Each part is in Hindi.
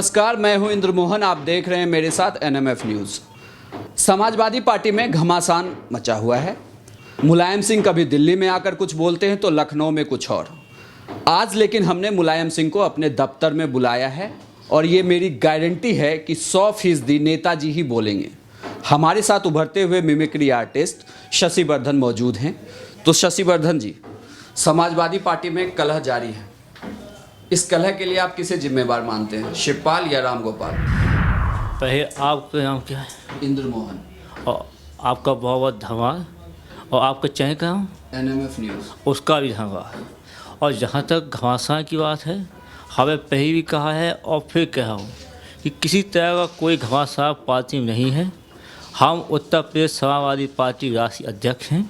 नमस्कार, मैं हूं इंद्र मोहन। आप देख रहे हैं मेरे साथ एनएमएफ न्यूज़। समाजवादी पार्टी में घमासान मचा हुआ है। मुलायम सिंह कभी दिल्ली में आकर कुछ बोलते हैं तो लखनऊ में कुछ और। आज लेकिन हमने मुलायम सिंह को अपने दफ्तर में बुलाया है और ये मेरी गारंटी है कि 100% नेताजी ही बोलेंगे। हमारे साथ उभरते हुए मिमिक्री आर्टिस्ट शशि वर्धन मौजूद हैं। तो शशि वर्धन जी, समाजवादी पार्टी में कलह जारी है। इस कलह के लिए आप किसे जिम्मेवार मानते हैं, शिवपाल या राम गोपाल? पहले आपका नाम क्या है? इंद्र मोहन। और आपका बहुत बहुत धन्यवाद। और आपका चैनल का नाम? NMF news. उसका भी धन्यवाद। और जहाँ तक घमासान की बात है, हमें पहले भी कहा है और फिर कहा हूँ कि किसी तरह का कोई घमासान पार्टी में नहीं है। हम उत्तर प्रदेश समाजवादी पार्टी राष्ट्रीय अध्यक्ष हैं।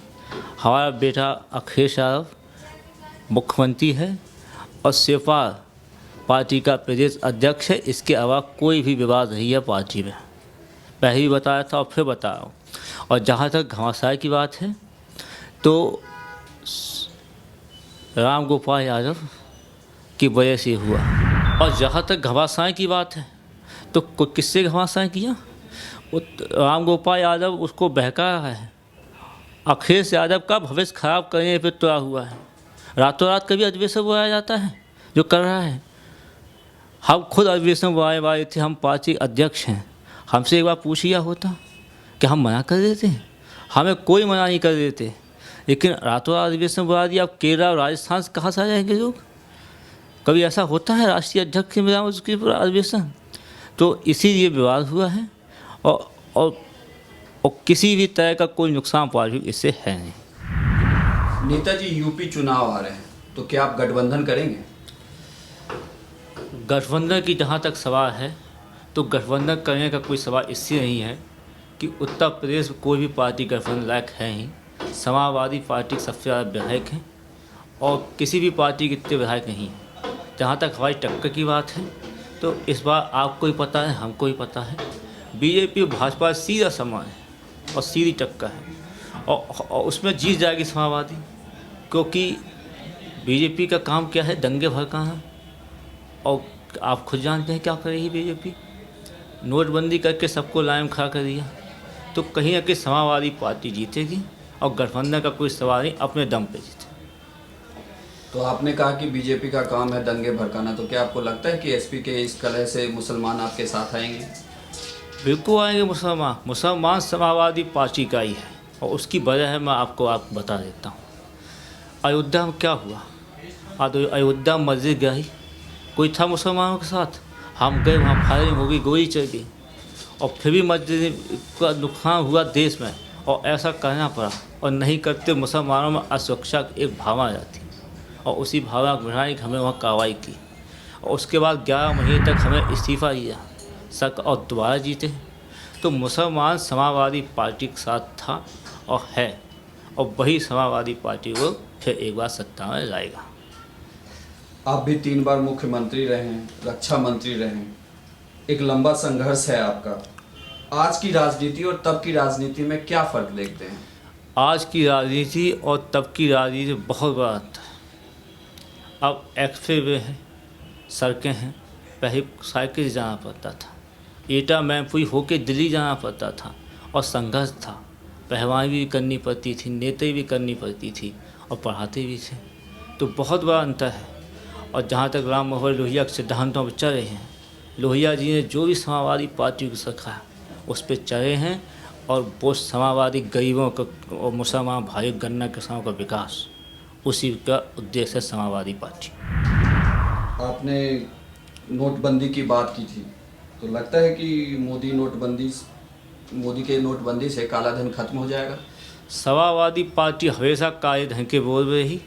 हमारा बेटा अखिलेश यादव मुख्यमंत्री है और शिवपाल पार्टी का प्रदेश अध्यक्ष है। इसके अलावा कोई भी विवाद नहीं है पार्टी में। पहले भी बताया था और फिर बता रहा हूँ। और जहाँ तक घमासान की बात है तो राम गोपाल यादव की वजह से हुआ। और जहाँ तक घमासान की बात है तो किससे घमासान किया? राम गोपाल यादव उसको बहका रहा है। अखिलेश यादव का भविष्य खराब करने पर तुला हुआ है। रातों रात कभी अधिवेशन बुलाया जाता है जो कर रहा है। हम खुद अधिवेशन बुलाने वाले थे, हम पार्टी अध्यक्ष हैं। हमसे एक बार पूछ लिया होता कि हम मना कर देते। हमें कोई मना नहीं कर देते, लेकिन रातों रात अधिवेशन बुला दिया। अब केरल और राजस्थान से कहाँ से आ जाएंगे लोग? कभी ऐसा होता है राष्ट्रीय अध्यक्ष के बिना उसकी अधिवेशन? तो इसीलिए विवाद हुआ है। और किसी भी तरह का कोई नुकसान पार्टी इससे है नहीं। नेताजी यूपी चुनाव आ रहे हैं, तो क्या आप गठबंधन करेंगे? गठबंधन की जहाँ तक सवाल है तो गठबंधन करने का कोई सवाल इससे नहीं है कि उत्तर प्रदेश में कोई भी पार्टी गठबंधन लायक है ही। समाजवादी पार्टी सबसे ज़्यादा विधायक हैं और किसी भी पार्टी के इतने विधायक नहीं हैं। जहाँ तक हमारी टक्कर की बात है तो इस बार आपको ही पता है, हमको ही पता है, बीजेपी भाजपा सीधा समान है और सीधी टक्कर है। और उसमें जीत जाएगी समाजवादी, क्योंकि बीजेपी का काम क्या है? दंगे भड़काना। और आप खुद जानते हैं क्या करेगी बीजेपी। नोटबंदी करके सबको लाइन खड़ा कर दिया। तो कहीं ना कहीं समाजवादी पार्टी जीतेगी और गठबंधन का कोई सवाल नहीं, अपने दम पे जीते। तो आपने कहा कि बीजेपी का काम है दंगे भड़काना, तो क्या आपको लगता है कि एसपी के इस कलह से मुसलमान आपके साथ आएंगे? बिल्कुल आएंगे मुसलमान समाजवादी पार्टी का ही है और उसकी वजह है मैं आपको बता देता हूँ। अयोध्या में क्या हुआ? अयोध्या में मस्जिद गई, कोई था मुसलमानों के साथ? हम गए, वहाँ फायरिंग हो गई, गोली चल गई और फिर भी मस्जिद का नुकसान हुआ देश में। और ऐसा करना पड़ा और नहीं करते मुसलमानों में असुरक्षा की एक भावना आ जाती और उसी भावना को बढ़ाने की हमें वहाँ कार्रवाई की। और उसके बाद 11 महीने तक हमें इस्तीफ़ा दिया सक और दोबारा जीते। तो मुसलमान समाजवादी पार्टी के साथ था और है, और वही समाजवादी पार्टी को फिर एक बार सत्ता में लाएगा। आप भी 3 बार मुख्यमंत्री रहे हैं, रक्षा मंत्री रहे हैं, एक लंबा संघर्ष है आपका। आज की राजनीति और तब की राजनीति में क्या फ़र्क देखते हैं? आज की राजनीति और तब की राजनीति बहुत बड़ा अंतर है। अब एक्सप्रेसवे है, सड़कें हैं। पहले साइकिल से जाना पड़ता था, एटा मैमपुरी होके दिल्ली जाना पड़ता था और संघर्ष था। पहलवानी भी करनी पड़ती थी, नेता भी करनी पड़ती थी और पढ़ाते भी थे। तो बहुत बड़ा अंतर है। और जहाँ तक राम मनोहर लोहिया के सिद्धांतों पर चले हैं, लोहिया जी ने जो भी समाजवादी पार्टी को सिखाया उस पर चले हैं। और वो समाजवादी गरीबों का और मुसलमान भाई गन्ना किसानों का विकास, उसी का उद्देश्य है समाजवादी पार्टी। आपने नोटबंदी की बात की थी, तो लगता है कि मोदी के नोटबंदी से काला धन खत्म हो जाएगा? समाजवादी पार्टी हमेशा काले धन के बोल रही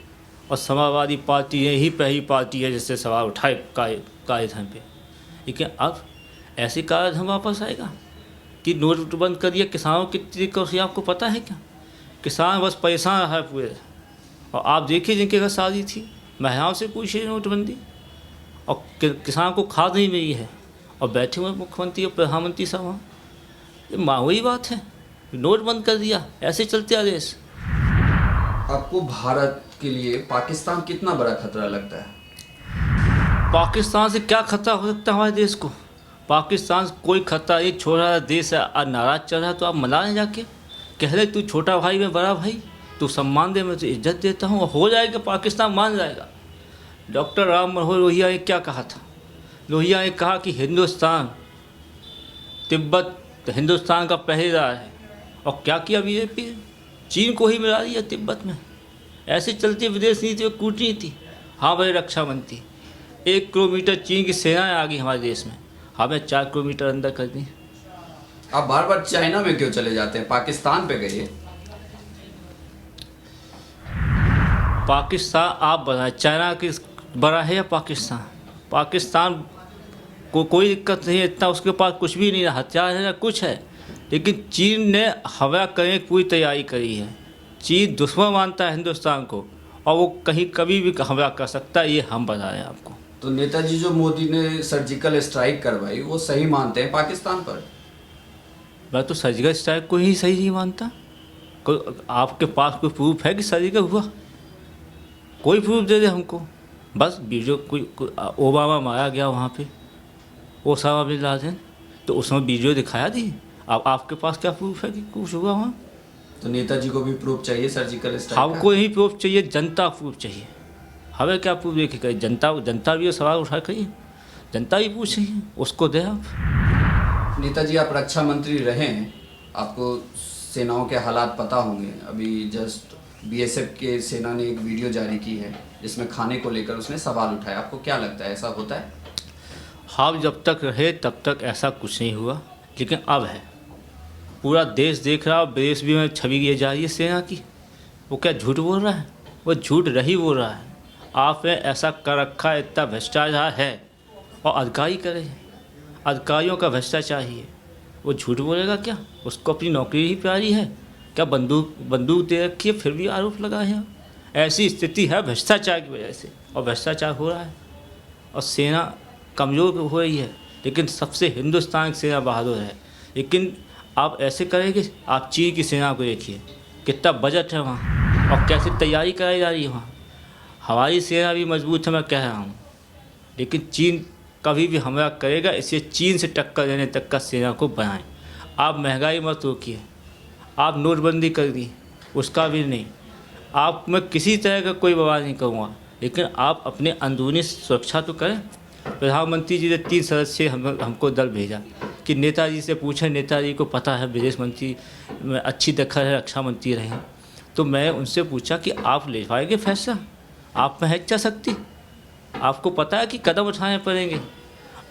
और समाजवादी पार्टी यही पहली पार्टी है जिससे सवाल उठाए काले धन पे। लेकिन अब ऐसे काला धन वापस आएगा कि नोट बंद कर दिया। किसानों की तरीके आपको पता है क्या? किसान बस परेशान रहा है पूरे। और आप देखिए जिनके घर शादी थी, महिलाओं से पूछिए नोटबंदी, और किसान को खाद नहीं मिली है और बैठे हुए मुख्यमंत्री और प्रधानमंत्री साहब। ये मामूली बात है, नोट बंद कर दिया, ऐसे चलते आदेश। आपको भारत के लिए पाकिस्तान कितना बड़ा खतरा लगता है? पाकिस्तान से क्या खतरा हो सकता है हमारे देश को? पाकिस्तान कोई खतरा नहीं, छोटा देश है, आज नाराज चल रहा है तो आप मना लें जाके, कह रहे तू छोटा भाई मैं बड़ा भाई, तू सम्मान दे, मैं तो इज्जत देता हूँ, हो जाएगा, पाकिस्तान मान जाएगा। डॉक्टर राम मनोहर लोहिया ने क्या कहा था? लोहिया ने कहा कि हिंदुस्तान तिब्बत हिंदुस्तान का पहरेदार है, और क्या किया बीजेपी? चीन को ही मिला दिया तिब्बत में। ऐसे चलती विदेश नीति और कूटनीति। हाँ भाई, रक्षा मंत्री, 1 किलोमीटर चीन की सेनाएं आ गई हमारे देश में, हमें 4 किलोमीटर अंदर कर दी। आप बार बार चाइना में क्यों चले जाते हैं? पाकिस्तान पे गए। पाकिस्तान आप बनाए, चाइना की बड़ा है या पाकिस्तान? पाकिस्तान को कोई दिक्कत नहीं है, इतना उसके पास कुछ भी नहीं है, हथियार है ना कुछ है, लेकिन चीन ने हमला करने की पूरी तैयारी करी है। चीन दुश्मन मानता है हिंदुस्तान को, और वो कहीं कभी भी हमला कर सकता है, ये हम बता रहे हैं आपको। तो नेताजी जो मोदी ने सर्जिकल स्ट्राइक करवाई, वो सही मानते हैं पाकिस्तान पर? मैं तो सर्जिकल स्ट्राइक को ही सही नहीं मानता। कोई आपके पास कोई प्रूफ है कि सर्जिकल हुआ? कोई प्रूफ दे दे हमको। बस वीडियो कोई ओबामा मारा गया वहाँ पे, ओसामा बिन लादेन, तो उसमें वीडियो दिखाया दी। अब आपके पास क्या प्रूफ है कि कुछ हुआ वहाँ? तो नेताजी को भी प्रूफ चाहिए सर्जिकल स्ट्राइक? हमको यही प्रूफ चाहिए, जनता प्रूफ चाहिए। हमें क्या प्रूफ देखे करें? जनता भी ये सवाल उठा करिए, जनता भी पूछेगी, उसको दे आप। नेताजी, आप रक्षा मंत्री रहे हैं, आपको सेनाओं के हालात पता होंगे। अभी जस्ट बीएसएफ के सेना ने एक वीडियो जारी की है जिसमें खाने को लेकर उसने सवाल उठाया। आपको क्या लगता है, ऐसा होता है? हम जब तक रहे तब तक ऐसा कुछ नहीं हुआ, लेकिन अब है। पूरा देश देख रहा है, विदेश भी में छवि ये जा रही है सेना की। वो क्या झूठ बोल रहा है? वो झूठ रही बोल रहा है। आपने ऐसा कर रखा है, इतना भ्रष्टाचार है, और अधिकारी करे, अधिकारियों का भ्रष्टाचार ही है। वो झूठ बोलेगा क्या? उसको अपनी नौकरी ही प्यारी है क्या? बंदूक दे रखी है, फिर भी आरोप लगाए हैं। ऐसी स्थिति है भ्रष्टाचार की वजह से, और भ्रष्टाचार हो रहा है, और सेना कमज़ोर हो रही है। लेकिन सबसे हिंदुस्तान की सेना बहादुर है। लेकिन आप ऐसे करेंगे, आप चीन की सेना को देखिए, कितना बजट है वहाँ, और कैसे तैयारी कराई जा रही है वहाँ। हमारी सेना भी मजबूत है, मैं कह रहा हूँ, लेकिन चीन कभी भी हमला करेगा, इसलिए चीन से टक्कर देने तक का सेना को बनाएं। आप महंगाई मत रोकिए, आप नोटबंदी कर दी, उसका भी नहीं। आप मैं किसी तरह का कोई बवाल नहीं करूँगा, लेकिन आप अपने अंदरूनी सुरक्षा तो करें। प्रधानमंत्री जी ने 3 सदस्य हमको दल भेजा कि नेताजी से पूछें, नेताजी को पता है विदेश मंत्री में अच्छी दखल है, रक्षा मंत्री रहे। तो मैं उनसे पूछा कि आप ले पाएंगे फैसला? आप में है इच्छा शक्ति? आपको पता है कि कदम उठाने पड़ेंगे?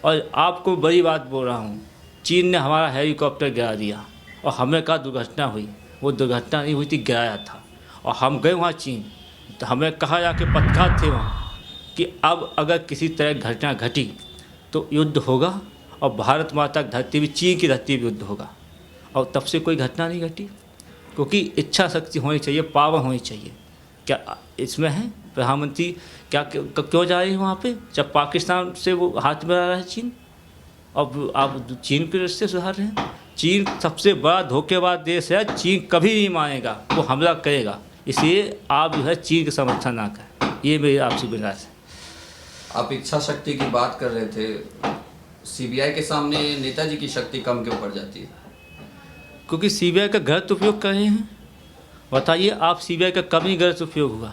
और आपको बड़ी बात बोल रहा हूँ, चीन ने हमारा हेलीकॉप्टर गिरा दिया, और हमें कहा दुर्घटना हुई। वो दुर्घटना नहीं हुई थी, गिराया था। और हम गए वहाँ चीन, तो हमें कहा जाके पत्रकार थे वहाँ कि अब अगर किसी तरह घटना घटी तो युद्ध होगा, और भारत माता की धरती भी, चीन की धरती भी युद्ध होगा। और तब से कोई घटना नहीं घटी, क्योंकि इच्छा शक्ति होनी चाहिए, पावर होनी चाहिए। क्या इसमें है? प्रधानमंत्री क्या क्यों जा रही है वहाँ पे, जब पाकिस्तान से वो हाथ में आ रहा है चीन, और आप चीन के रिश्ते सुधार रहे हैं? चीन सबसे बड़ा धोखेबाज देश है, चीन कभी नहीं मानेगा, वो हमला करेगा। इसलिए आप जो है चीन का समर्थन ना करें, ये मेरी आपसे गुजारिश है। आप इच्छा शक्ति की बात कर रहे थे, सीबीआई के सामने नेताजी की शक्ति कम क्यों पड़ जाती है? क्योंकि सीबीआई का गलत उपयोग कर रहे हैं। बताइए आप, सीबीआई का कब नहीं गलत उपयोग हुआ?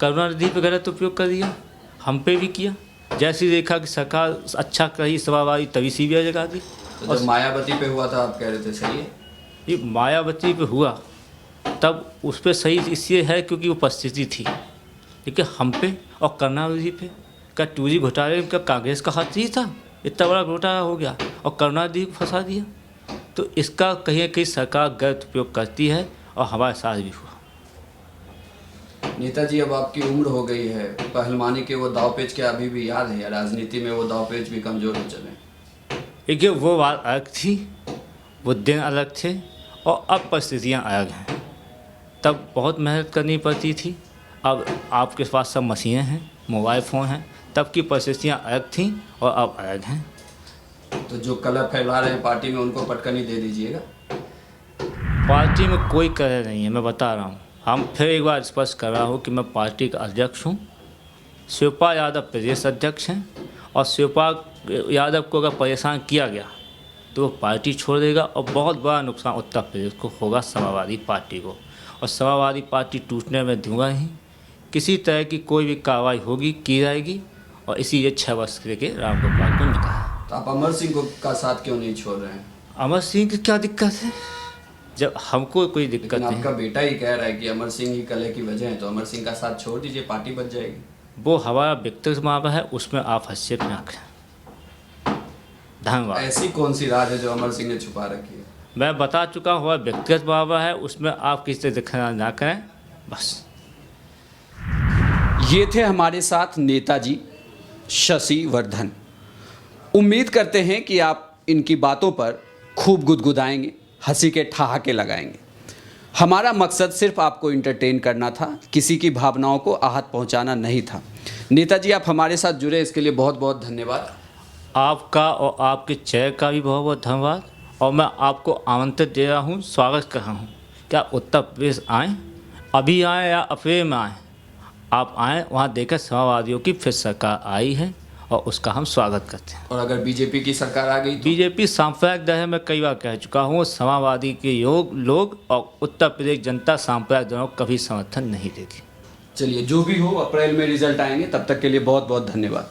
करुणानिधि पे गलत उपयोग कर दिया, हम पे भी किया। जैसी देखा कि सरकार अच्छा कही समाजवादी, तभी सीबीआई जगा दी। तो जब मायावती पे हुआ था आप कह रहे थे सही है? ये मायावती पे हुआ तब उस पर सही इसलिए है क्योंकि उपस्थिति थी, लेकिन हम पे और करुणानिधि पे का 2G घोटाले का कांग्रेस का हाथ ही था। इतना बड़ा घोटाला हो गया और करुणानिधि को फंसा दिया। तो इसका कहीं न कहीं सरकार गलत उपयोग करती है, और हमारे साथ भी हुआ। नेताजी, अब आपकी उम्र हो गई है, पहलवानी के वो दावपेच क्या अभी भी याद है, या राजनीति में वो दावपेच भी कमज़ोर हो चले? देखिए, वो बात अलग थी, वो दिन अलग थे, और अब परिस्थितियाँ अलग हैं। तब बहुत मेहनत करनी पड़ती थी, अब आपके पास सब मशीनें हैं, मोबाइल फ़ोन हैं। तब की परिस्थितियाँ अलग थीं और अब अलग हैं। तो जो कलर फैला रहे हैं पार्टी में, उनको पटकनी दे दीजिएगा। पार्टी में कोई कलह नहीं है, मैं बता रहा हूँ। हम फिर एक बार स्पष्ट कर रहा हूँ कि मैं पार्टी का अध्यक्ष हूँ, शिवपाल यादव प्रदेश अध्यक्ष हैं, और शिवपाल यादव को अगर परेशान किया गया तो वो पार्टी छोड़ देगा और बहुत बड़ा नुकसान उत्तर प्रदेश को होगा समाजवादी पार्टी को। और समाजवादी पार्टी टूटने में दूंगा ही। किसी तरह की कोई भी कार्रवाई होगी की जाएगी और इसी ये 6 वर्ष के रामगोपाल को मिला है। तो आप अमर सिंह को का साथ क्यों नहीं छोड़ रहे हैं? अमर सिंह की क्या दिक्कत है? जब हमको कोई दिक्कत लेकिन नहीं, आपका बेटा ही कह रहा है कि अमर सिंह ही कलह की वजह है, तो अमर सिंह का साथ छोड़ दीजिए, पार्टी बच जाएगी। वो हमारा व्यक्तिगत मामला है, उसमें आप हस्तक्षेप ना करें। धन्यवाद। ऐसी कौन सी राज है जो अमर सिंह ने छुपा रखी है? मैं बता चुका हूँ, व्यक्तिगत मामला है, उसमें आप किसी से दिखाना ना करें, बस। ये थे हमारे साथ नेताजी शशि वर्धन। उम्मीद करते हैं कि आप इनकी बातों पर खूब गुदगुदाएंगे, हंसी के ठहाके लगाएंगे। हमारा मकसद सिर्फ आपको इंटरटेन करना था, किसी की भावनाओं को आहत पहुंचाना नहीं था। नेताजी, आप हमारे साथ जुड़े, इसके लिए बहुत बहुत धन्यवाद। आपका और आपके चेयर का भी बहुत बहुत धन्यवाद। और मैं आपको आमंत्रित दे रहा हूँ, स्वागत कर रहा हूँ। क्या उत्तर प्रदेश आएँ, अभी आएँ या अप्रैल में आएँ, आप आएँ, वहाँ देखकर समाजवादियों की फिर सरकार आई है और उसका हम स्वागत करते हैं। और अगर बीजेपी की सरकार आ गई तो? बीजेपी सांप्रदायिक दल है, मैं कई बार कह चुका हूँ। समाजवादी के लोग और उत्तर प्रदेश जनता सांप्रदायिक दलों को कभी समर्थन नहीं देगी। चलिए, जो भी हो, अप्रैल में रिजल्ट आएंगे। तब तक के लिए बहुत बहुत धन्यवाद।